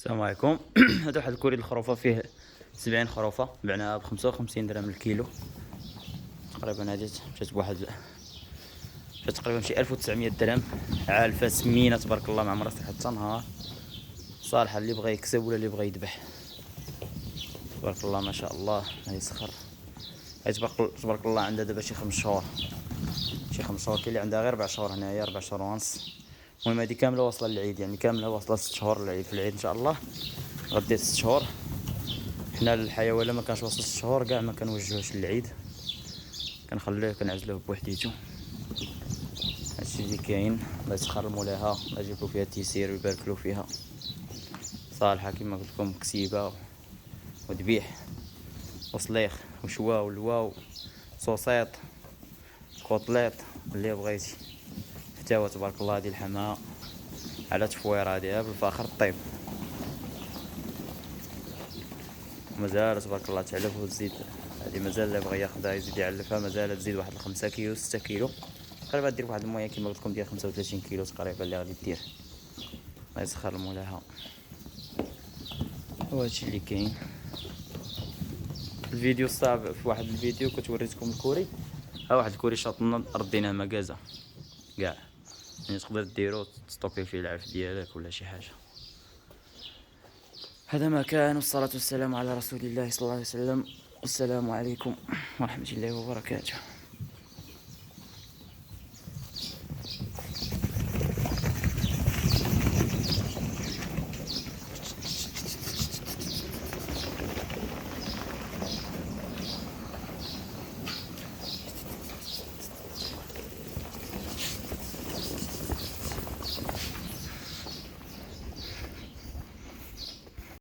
السلام عليكم. هذا واحد الكوري الخروفه فيه 70 خروفه، بعناها ب55 درهم الكيلو تقريبا. هادي مشات بواحد مشات تقريبا شي 1900 درهم. عالفه سمينه تبارك الله، ما عمرها صحت حتى نهار. صالحه اللي بغى يكسب ولا اللي بغى يذبح، تبارك الله ما شاء الله. هاي سخر، هاي تبارك الله عندها دابا شي 5 شهور، شي 5 شهور. كاين اللي عندها غير 4 شهور، هنايا 4 شهور ونص. المهم هادي كامله واصله للعيد، يعني كامله واصله 6 شهور للعيد. في العيد ان شاء الله غدير 6 شهور. حنا الحيوان ما كانش واصل 6 شهور كاع ما كنوجهوش للعيد، كنخليه كنعزلوه بوحديتو. هادشي اللي كاين. الله يسخر مولاها، الله يجيب له فيها التيسير ويبارك له فيها. صالحه كما قلت لكم، كسيبه وذبيح وصليخ وشوا ولواو صوصيط كوطليط اللي بغيتي. فتاوى تبارك الله. هادي الحماة على تفوير، هادي بالفاخر الطيب. مازال تبارك الله تعلف وتزيد. هادي مازال اللي بغى ياخدها يزيد يعلفها، مازال تزيد واحد 5 كيلو 6 كيلو تقريبا. دير واحد المويه كيما قلت لكم ديال 35 كيلو تقريبا اللي غادي دير. الله يسخر مولاها. وهادشي اللي كاين. الفيديو الصعب في واحد الفيديو كنت وريتكم الكوري، ها واحد الكوري شاطنا رديناه مكازا كاع، يعني تقدر ديرو تستوكي فيه العلف ديالك ولا شي حاجه. هذا ما كان، والصلاة والسلام على رسول الله صلى الله عليه وسلم. السلام عليكم ورحمة الله وبركاته.